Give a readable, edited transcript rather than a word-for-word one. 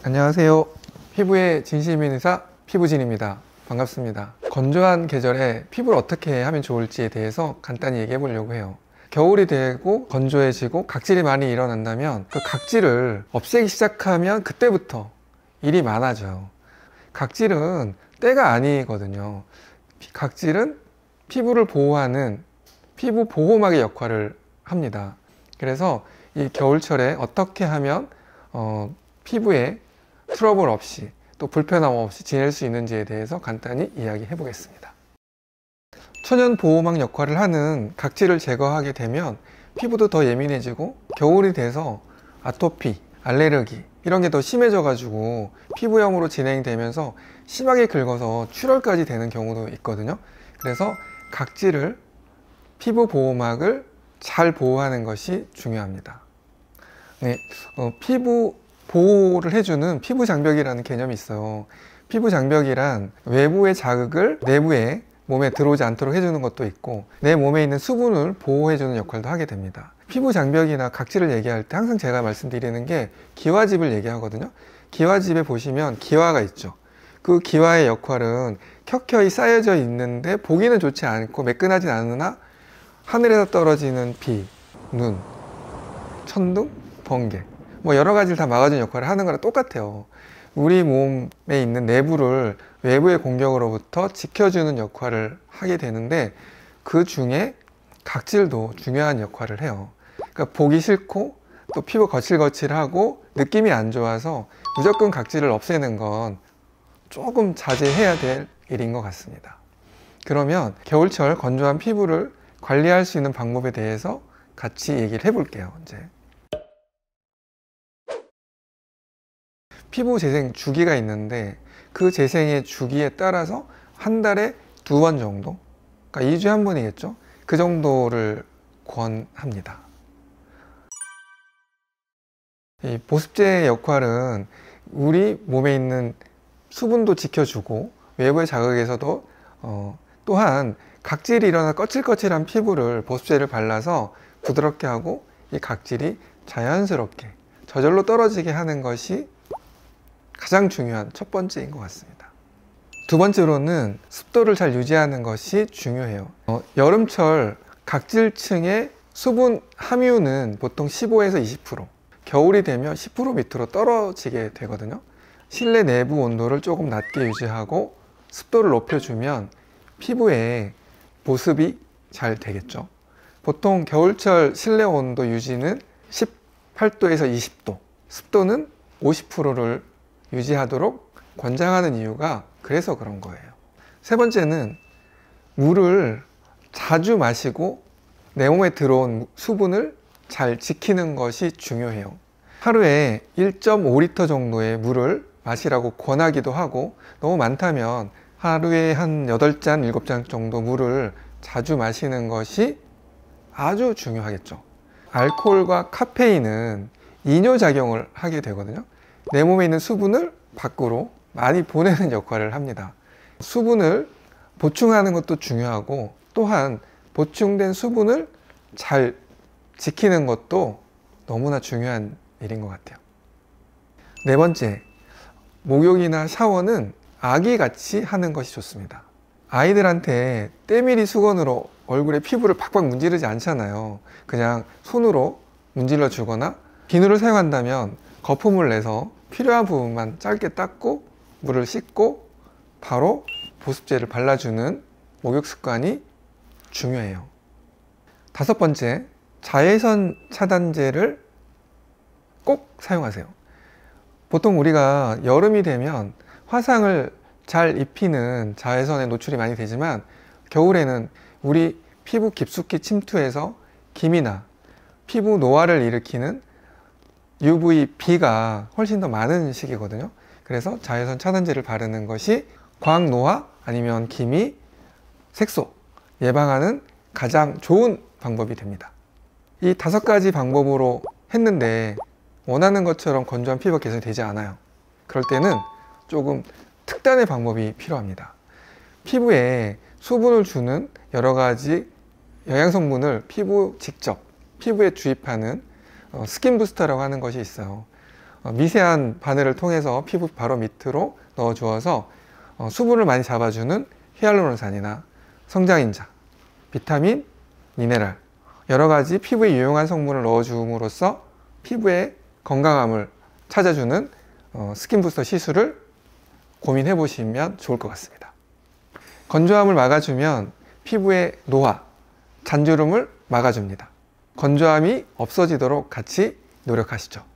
안녕하세요. 피부의 진심인 의사 피부진입니다. 반갑습니다. 건조한 계절에 피부를 어떻게 하면 좋을지에 대해서 간단히 얘기해 보려고 해요. 겨울이 되고 건조해지고 각질이 많이 일어난다면 그 각질을 없애기 시작하면 그때부터 일이 많아져요. 각질은 때가 아니거든요. 각질은 피부를 보호하는 피부 보호막의 역할을 합니다. 그래서 이 겨울철에 어떻게 하면 피부에 트러블 없이 또 불편함 없이 지낼 수 있는지에 대해서 간단히 이야기해 보겠습니다. 천연 보호막 역할을 하는 각질을 제거하게 되면 피부도 더 예민해지고 겨울이 돼서 아토피, 알레르기 이런 게 더 심해져 가지고 피부염으로 진행되면서 심하게 긁어서 출혈까지 되는 경우도 있거든요. 그래서 각질을 피부 보호막을 잘 보호하는 것이 중요합니다. 네, 피부 보호를 해주는 피부 장벽이라는 개념이 있어요. 피부 장벽이란 외부의 자극을 내부에 몸에 들어오지 않도록 해주는 것도 있고 내 몸에 있는 수분을 보호해주는 역할도 하게 됩니다. 피부 장벽이나 각질을 얘기할 때 항상 제가 말씀드리는 게 기와집을 얘기하거든요. 기와집에 보시면 기와가 있죠. 그 기와의 역할은 켜켜이 쌓여져 있는데 보기는 좋지 않고 매끈하진 않으나 하늘에서 떨어지는 비, 눈, 천둥, 번개 뭐 여러 가지를 다 막아주는 역할을 하는 거랑 똑같아요. 우리 몸에 있는 내부를 외부의 공격으로부터 지켜주는 역할을 하게 되는데 그 중에 각질도 중요한 역할을 해요. 그러니까 보기 싫고 또 피부 거칠거칠하고 느낌이 안 좋아서 무조건 각질을 없애는 건 조금 자제해야 될 일인 것 같습니다. 그러면 겨울철 건조한 피부를 관리할 수 있는 방법에 대해서 같이 얘기를 해볼게요. 이제 피부 재생 주기가 있는데 그 재생의 주기에 따라서 한 달에 2번 정도, 그러니까 2주에 한 번이겠죠. 그 정도를 권합니다. 이 보습제의 역할은 우리 몸에 있는 수분도 지켜주고 외부의 자극에서도 또한 각질이 일어나 거칠거칠한 피부를 보습제를 발라서 부드럽게 하고 이 각질이 자연스럽게 저절로 떨어지게 하는 것이 가장 중요한 첫 번째인 것 같습니다. 두 번째로는 습도를 잘 유지하는 것이 중요해요. 여름철 각질층의 수분 함유는 보통 15에서 20%, 겨울이 되면 10% 밑으로 떨어지게 되거든요. 실내 내부 온도를 조금 낮게 유지하고 습도를 높여주면 피부에 보습이 잘 되겠죠. 보통 겨울철 실내 온도 유지는 18도에서 20도, 습도는 50%를 유지하도록 권장하는 이유가 그래서 그런 거예요. 세 번째는 물을 자주 마시고 내 몸에 들어온 수분을 잘 지키는 것이 중요해요. 하루에 1.5리터 정도의 물을 마시라고 권하기도 하고 너무 많다면 하루에 한 8잔, 7잔 정도 물을 자주 마시는 것이 아주 중요하겠죠. 알코올과 카페인은 이뇨작용을 하게 되거든요. 내 몸에 있는 수분을 밖으로 많이 보내는 역할을 합니다. 수분을 보충하는 것도 중요하고 또한 보충된 수분을 잘 지키는 것도 너무나 중요한 일인 것 같아요. 네 번째, 목욕이나 샤워는 아기같이 하는 것이 좋습니다. 아이들한테 때밀이 수건으로 얼굴에 피부를 팍팍 문지르지 않잖아요. 그냥 손으로 문질러 주거나 비누를 사용한다면 거품을 내서 필요한 부분만 짧게 닦고 물을 씻고 바로 보습제를 발라주는 목욕 습관이 중요해요. 다섯 번째, 자외선 차단제를 꼭 사용하세요. 보통 우리가 여름이 되면 화상을 잘 입히는 자외선에 노출이 많이 되지만 겨울에는 우리 피부 깊숙이 침투해서 기미나 피부 노화를 일으키는 UVB가 훨씬 더 많은 시기거든요. 그래서 자외선 차단제를 바르는 것이 광노화 아니면 기미, 색소 예방하는 가장 좋은 방법이 됩니다. 이 5가지 방법으로 했는데 원하는 것처럼 건조한 피부가 개선이 되지 않아요. 그럴 때는 조금 특단의 방법이 필요합니다. 피부에 수분을 주는 여러 가지 영양성분을 피부에 주입하는 스킨 부스터라고 하는 것이 있어요. 미세한 바늘을 통해서 피부 바로 밑으로 넣어 주어서 수분을 많이 잡아주는 히알루론산이나 성장인자, 비타민, 미네랄 여러 가지 피부에 유용한 성분을 넣어 줌으로써 피부의 건강함을 찾아주는 스킨 부스터 시술을 고민해 보시면 좋을 것 같습니다. 건조함을 막아주면 피부의 노화, 잔주름을 막아줍니다. 건조함이 없어지도록 같이 노력하시죠.